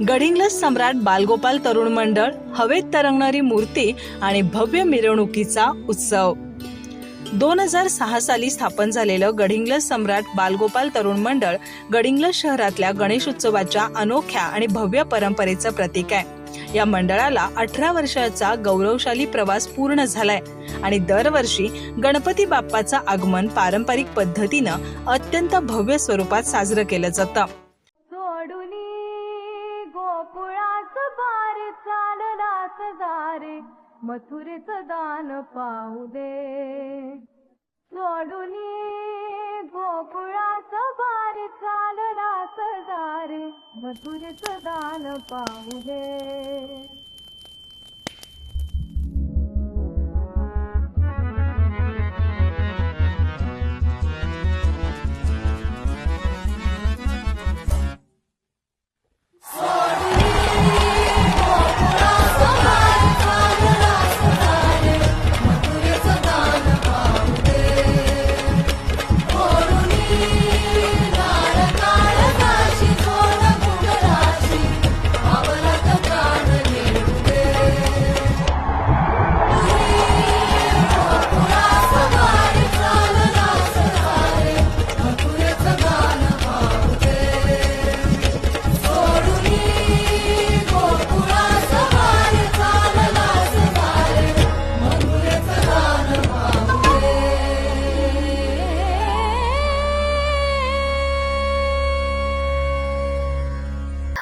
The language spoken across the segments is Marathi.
गडिंग्लज सम्राट बालगोपाल तरुण मंडळ, हवेत तरंगणारी मूर्ती आणि भव्य मिरवणुकीचा उत्सव। 2006 साली स्थापन झालेलं गडिंग्लज सम्राट बालगोपाल तरुण मंडळ गडिंग्लज शहरातल्या गणेश उत्सवाच्या अनोख्या आणि भव्य परंपरेचं प्रतीक आहे। या मंडळाला 18 वर्षाचा गौरवशाली प्रवास पूर्ण झालाय आणि दरवर्षी गणपती बाप्पाचं आगमन पारंपरिक पद्धतीनं अत्यंत भव्य स्वरूपात साजरं केलं जातं। गोकुळाचं बारे चाललास दारे, मथुरेचं दान पाहू दे। सोडूनी गोकुळाचं बारे चाललास दारे, मथुरेचं दान पाहू दे।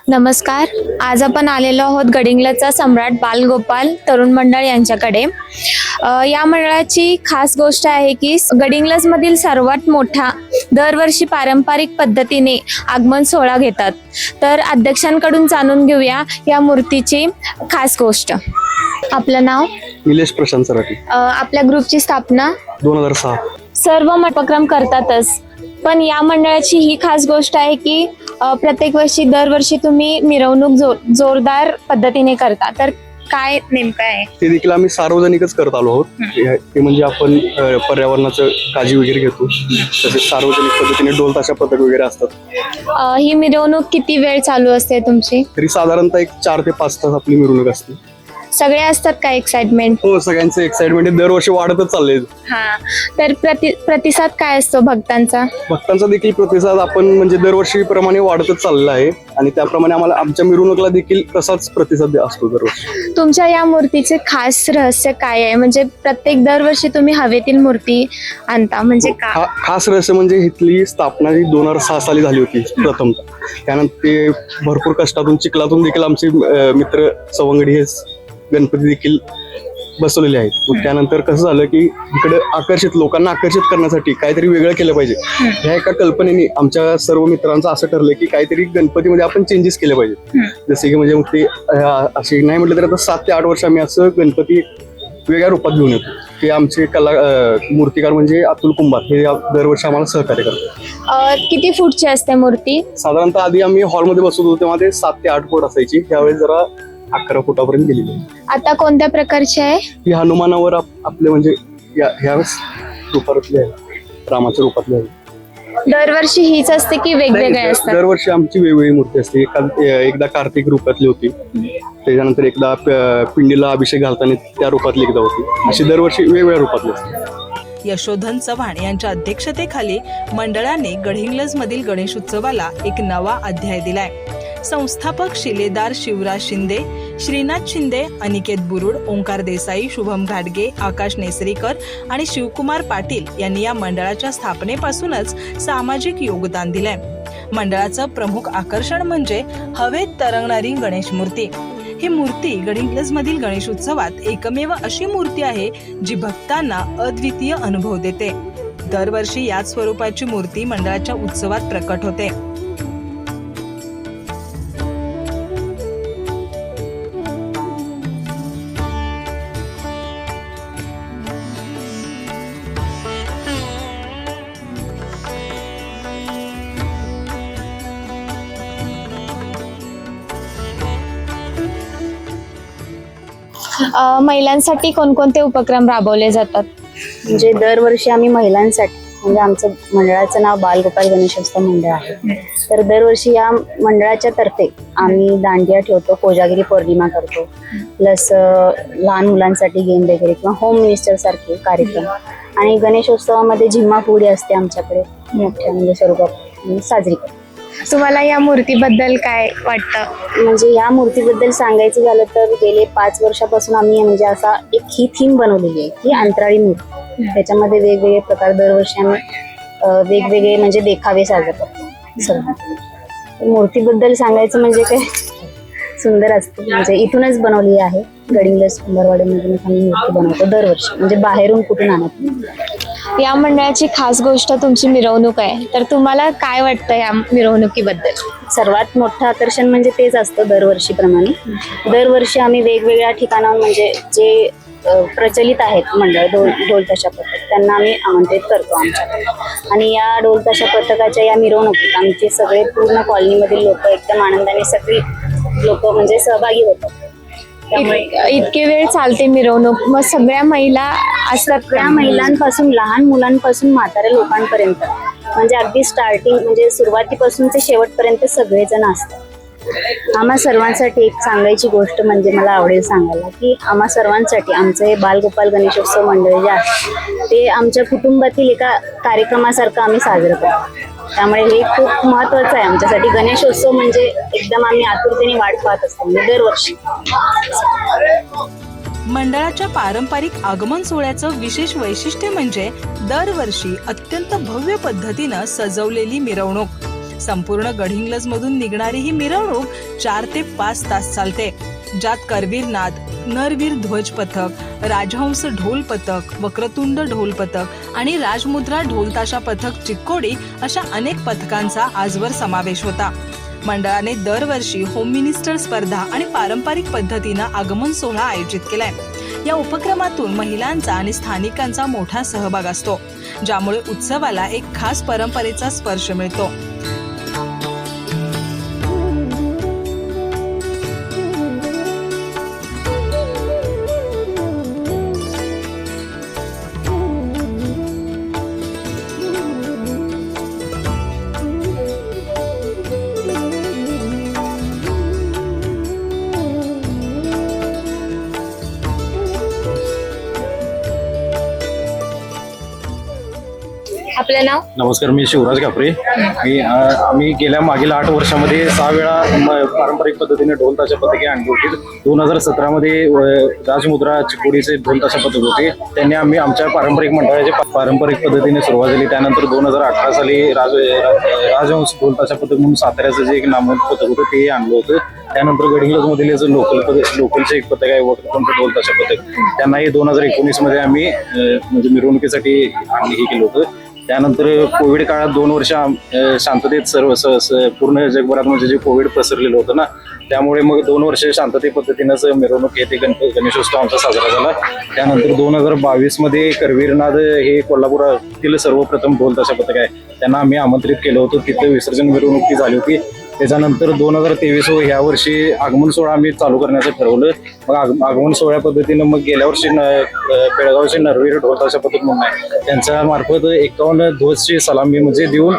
नमस्कार, आज आपण आलेलो आहोत गडिंग्लजचा सम्राट बालगोपाल तरुण मंडळ यांच्याकडे। या मंडळाची खास गोष्ट आहे की गडिंग्लजमधील सर्वात मोठा दरवर्षी पारंपरिक पद्धतीने आगमन सोहळा घेतात। तर अध्यक्षांकडून जाणून घेऊया या मूर्तीची खास गोष्ट। आपलं नाव? निलेश प्रशांत सराठी। आपल्या ग्रुपची स्थापना 2006। सर्व उपक्रम करतातच, पण या मंडळाची ही खास गोष्ट आहे की प्रत्येक वर्षी दरवर्षी तुम्ही मिरवणूक जोरदार पद्धतीने करता। तर काय नेमकं आहे ते देखील आम्ही सार्वजनिकच करत आलो आहोत। ते म्हणजे आपण पर्यावरणाचं काळजी वगैरे घेतो, तसेच सार्वजनिक पद्धतीने ढोल ताशा पथक वगैरे असतात। ही मिरवणूक किती वेळ चालू असते तुमची? तरी साधारणतः एक 4 ते 5 तास आपली मिरवणूक असते। सगळे असतात का एक्साइटमेंट? हो, सगळ्यांचं एक्साइटमेंट दरवर्षी वाढतच चाललंय। हा, तर प्रतिसाद काय असतो भक्तांचा? भक्तांचा देखील प्रतिसाद आपण म्हणजे दरवर्षी प्रमाणे वाढतच चाललेला आहे आणि त्याप्रमाणे आम्हाला आमच्या मिरवणुकीला देखील तसाच प्रतिसाद असतो दरवर्षी। तुमच्या या मूर्तीचे खास रहस्य काय आहे? म्हणजे प्रत्येक दरवर्षी तुम्ही हवेतील मूर्ती आणता, म्हणजे का? खास रहस्य म्हणजे इथली स्थापना ही 2006 साली झाली होती प्रथमतः। त्यानंतर ते भरपूर कष्टातून चिखलातून देखील आमचे मित्र सवंगडी हे गणपती देखील बसवलेले आहेत। मग त्यानंतर कसं झालं की इकडे लोकांना आकर्षित करण्यासाठी काहीतरी वेगळं केलं पाहिजे, ह्या एका कल्पनेने आमच्या सर्व मित्रांचं असं ठरलं की काहीतरी गणपतीमध्ये आपण चेंजेस केले पाहिजे। जसे की म्हणजे मग ते असे नाही म्हटलं तर आता 7 ते 8 वर्ष आम्ही असं गणपती वेगळ्या रूपात घेऊन येतो। ते आमचे मूर्तिकार म्हणजे अतुल कुंभार हे दरवर्षी आम्हाला सहकार्य करतात। किती फूटची असते मूर्ती? साधारणतः आधी आम्ही हॉलमध्ये बसवत होतो तेव्हा ते 7 ते 8 फूट असायची, त्यावेळेस जरा 11 फुटापर्यंत गेलेली आहे। आता कोणत्या प्रकारची आहे? ही हनुमानावर आपले म्हणजे ह्या रूपातली आहे, रामाच्या रूपातली आहे। दरवर्षी हीच असते की वेगवेगळे असतात? दरवर्षी आमची वेगवेगळी मूर्ती असते। एकदा कार्तिक रूपातली होती, त्याच्यानंतर एकदा पिंडीला अभिषेक घालताना त्या रूपातली एकदा होती, अशी दरवर्षी वेगवेगळ्या रूपातली असते। यशोधन चव्हाण यांच्या अध्यक्षतेखाली मंडळाने गडिंग्लज मधील गणेश उत्सवाला एक नवा अध्याय दिलाय। संस्थापक शिलेदार शिवराज शिंदे, श्रीनाथ शिंदे, अनिकेत बुरुड, ओंकार देसाई, शुभम घाटगे, आकाश नेसरीकर आणि शिवकुमार पाटील यांनी या मंडळाच्या स्थापनेपासूनच सामाजिक योगदान दिलंय। मंडळाचं प्रमुख आकर्षण म्हणजे हवेत तरंगणारी गणेश मूर्ती। ही मूर्ती गडिंग्लज मधील गणेश उत्सवात एकमेव अशी मूर्ती आहे जी भक्तांना अद्वितीय अनुभव देते। दरवर्षी याच स्वरूपाची मूर्ती मंडळाच्या उत्सवात प्रकट होते। महिलांसाठी कोणकोणते उपक्रम राबवले जातात? म्हणजे दरवर्षी आम्ही महिलांसाठी, म्हणजे आमचं मंडळाचं नाव बालगोपाल गणेशोत्सव मंडळ आहे, तर दरवर्षी या मंडळाच्या तर्फे आम्ही दांडिया ठेवतो, कोजागिरी पौर्णिमा करतो, प्लस लहान मुलांसाठी गेम वगैरे किंवा होम मिनिस्टर सारखे कार्यक्रम, आणि गणेशोत्सवामध्ये झिम्मा फुगडी असते आमच्याकडे मोठ्या म्हणजे स्वरूपात साजरी करतो. तुम्हाला या मूर्तीबद्दल काय वाटतं? म्हणजे या मूर्तीबद्दल सांगायचं झालं तर गेले 5 वर्षापासून आम्ही म्हणजे असा एक ही थीम बनवलेली आहे की अंतराळी मूर्ती. त्याच्यामध्ये वेगवेगळे प्रकार दरवर्षी आम्ही वेगवेगळे म्हणजे देखावे साजरे करतो. सर्व मूर्तीबद्दल सांगायचं म्हणजे काय सुंदर असते, म्हणजे इथूनच बनवली आहे. गडिंग्लज कुंभारवाडीमधूनच आम्ही मूर्ती बनवतो दरवर्षी, म्हणजे बाहेरून कुठून आणत नाही. या मंडळाची खास गोष्ट तुमची मिरवणूक आहे, तर तुम्हाला काय वाटतं या मिरवणुकीबद्दल? सर्वात मोठं आकर्षण म्हणजे तेच असतं दरवर्षीप्रमाणे. दरवर्षी आम्ही वेगवेगळ्या ठिकाणाहून म्हणजे जे प्रचलित आहेत मंडळ ढोल ताशा पथक त्यांना आम्ही आमंत्रित करतो आमच्याकडे. आणि या ढोल ताशा पथकाच्या या मिरवणुकीत आमचे सगळे पूर्ण कॉलनीमधील लोक एकदम आनंदाने सगळी लोक म्हणजे सहभागी होतात. त्यामुळे इतके वेळ चालते मिरवणूक, मग सगळ्या महिला असतात का? सगळ्या महिलांपासून लहान मुलांपासून म्हाताऱ्या लोकांपर्यंत म्हणजे अगदी स्टार्टिंग म्हणजे सुरुवातीपासून ते शेवटपर्यंत सगळेजण असतात. आम्हा सर्वांसाठी एक सांगायची गोष्ट म्हणजे मला आवडेल सांगायला की आम्हा सर्वांसाठी आमचं हे बालगोपाल गणेशोत्सव मंडळ जे आहे ते आमच्या कुटुंबातील एका कार्यक्रमासारखं आम्ही साजरं करतो. त्यामुळे हे खूप महत्वाचं आहे आमच्यासाठी. गणेशोत्सव म्हणजे एकदम आम्ही आतुरतेने वाट पाहत असतो म्हणजे दरवर्षी. मंडळाच्या पारंपरिक आगमन सोहळ्याचं विशेष वैशिष्ट्य म्हणजे दरवर्षी अत्यंत भव्य पद्धतीनं सजवलेली मिरवणूक. संपूर्ण गडिंग्लज मधून निघणारी ही मिरवणूक 4 ते 5 तास चालते, ज्यात करवीर नाद, नरवीर ध्वज पथक, राजहंस ढोल पथक, वक्रतुंड ढोल पथक आणि राजमुद्रा ढोल ताशा पथक चिक्कोडी अशा अनेक पथकांचा आजवर समावेश होता. मंडळाने दरवर्षी होम मिनिस्टर स्पर्धा आणि पारंपरिक पद्धतीनं आगमन सोहळा आयोजित केलाय. या उपक्रमातून महिलांचा आणि स्थानिकांचा मोठा सहभाग असतो, ज्यामुळे उत्सवाला एक खास परंपरेचा स्पर्श मिळतो. आपलं नाव? नमस्कार, मी शिवराज कापरे. आम्ही गेल्या मागील 8 वर्षामध्ये 6 वेळा पारंपरिक पद्धतीने ढोल ताशा पथके आणली होती. 2017 मध्ये राजमुद्रा चिकोडीचे ढोल ताशा पथक होते, त्यांनी आम्ही आमच्या पारंपरिक मंडळाचे पारंपरिक पद्धतीने सुरुवात झाली. त्यानंतर 2018 साली राजहंस ढोल ताशा पथक म्हणून साताऱ्याचं जे एक नामवंत पथक होतं ते आणलं होतं. त्यानंतर गडिंग्लज मधील जे लोकलचे एक पथक आहे वक्रतुंड ढोल ताशा पथक, त्यांनाही 2019 मध्ये आम्ही म्हणजे मिरवणुकीसाठी आणली हे केलं होतं. त्यानंतर कोविड काळात 2 वर्ष शांततेत सर्व पूर्ण जगभरात म्हणजे जे कोविड पसरलेलं होतं ना, त्यामुळे मग 2 वर्ष शांतते पद्धतीनंच मिरवणूक येते गणेशोत्सव आमचा साजरा झाला. त्यानंतर 2022 मध्ये करवीरनाथ हे कोल्हापुरातील सर्वप्रथम ढोल ताशा पथक आहे, त्यांना आम्ही आमंत्रित केलं होतं. तिथं विसर्जन मिरवणूक झाली होती. त्याच्यानंतर 2023 ह्या वर्षी आगमन सोहळा आम्ही चालू करण्याचं ठरवलं. मग आगमन सोहळ्या पद्धतीनं मग गेल्या वर्षी बेळगावचे नरवीर ढोल ताशा पथक म्हणून आहे, त्यांच्या मार्फत 51 ध्वजची सलामी म्हणजे देऊन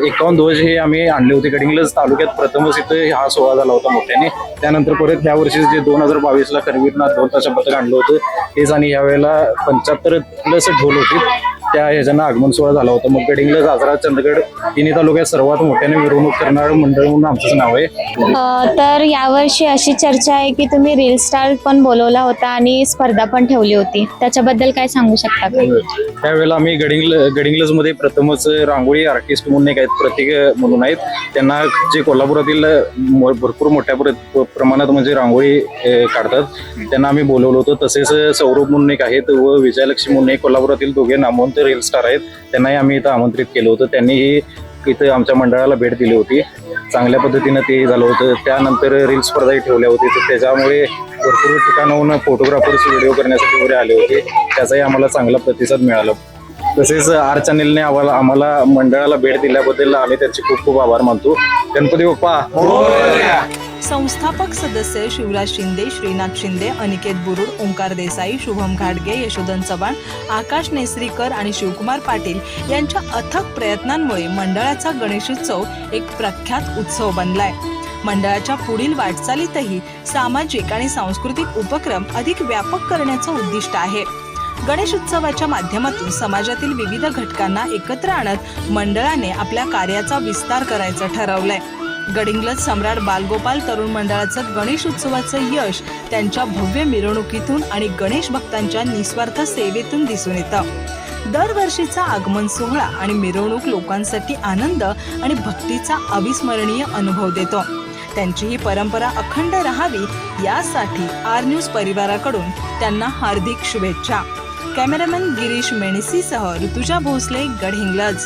51 ध्वज हे आम्ही आणले होते. गडिंग्लज तालुक्यात प्रथमच इथं हा सोहळा झाला होता मोठ्याने. त्यानंतर परत ह्या वर्षी जे 2022 ला करवीरनाथ ढोल ताशा पथक आणलं होतं तेच, आणि यावेळेला 75+ ढोल होते त्या ह्याच्यानं आगमन सोहळा झाला होता. मग गडिंग्लज, आजरा, चंदगड तिन्ही तालुक्यात सर्वात मोठ्याने मिरवणूक करणारं मंडळ म्हणून आमचं नाव आहे. तर यावर्षी अशी चर्चा आहे की तुम्ही रील स्टार पण बोलवला होता आणि स्पर्धा पण ठेवली होती, त्याच्याबद्दल काय सांगू शकता का? त्यावेळेला आम्ही गडिंग्लज मध्ये प्रथमच रांगोळी आर्टिस्ट म्हणून एक आहेत, प्रतीक म्हणून आहेत, त्यांना जे कोल्हापुरातील भरपूर मोठ्या प्रमाणात म्हणजे रांगोळी काढतात, त्यांना आम्ही बोलवलं होतं. तसेच सौरभ म्हणून एक आहेत व विजयलक्ष्मी म्हणून एक कोल्हापुरातील दोघे नामवंत रील स्टार आहेत, त्यांनाही आम्ही इथं आमंत्रित केलं होतं. त्यांनीही इथं आमच्या मंडळाला भेट दिली होती. चांगल्या पद्धतीनं ते झालं होतं. त्यानंतर रील स्पर्धाही ठेवल्या होती, तर त्याच्यामुळे भरपूर ठिकाणाहून फोटोग्राफर्स व्हिडिओ करण्यासाठी वगैरे आले होते, त्याचाही आम्हाला चांगला प्रतिसाद मिळाला. तसेच आर चॅनेलने आम्हाला मंडळाला भेट दिल्याबद्दल आम्ही त्याचे खूप खूप आभार मानतो. गणपती बाप्पा. संस्थापक सदस्य शिवराज शिंदे, श्रीनाथ शिंदे, अनिकेत बुरुड, ओंकार देसाई, शुभम घाटगे, यशोधन चव्हाण, आकाश नेसरीकर आणि शिवकुमार पाटील यांच्या अथक प्रयत्नांमुळे मंडळाचा गणेशोत्सव एक प्रख्यात उत्सव बनलाय. मंडळाच्या पुढील वाटचालीतही सामाजिक आणि सांस्कृतिक उपक्रम अधिक व्यापक करण्याचं उद्दिष्ट आहे. गणेश उत्सवाच्या माध्यमातून समाजातील विविध घटकांना एकत्र आणत मंडळाने आपल्या कार्याचा विस्तार करायचं ठरवलंय. गडिंग्लज सम्राट बालगोपाल तरुण मंडळाचं गणेश उत्सवाचं यश त्यांच्या भव्य मिरवणुकीतून आणि गणेश भक्तांच्या निस्वार्थ सेवेतून दिसून येतं. दरवर्षीचा आगमन सोहळा आणि मिरवणूक लोकांसाठी आनंद आणि भक्तीचा अविस्मरणीय अनुभव देतो. त्यांची ही परंपरा अखंड राहावी यासाठी आर न्यूज परिवाराकडून त्यांना हार्दिक शुभेच्छा. कॅमेरामॅन गिरीश मेणसीसह ऋतुजा भोसले, गडहिंग्लज.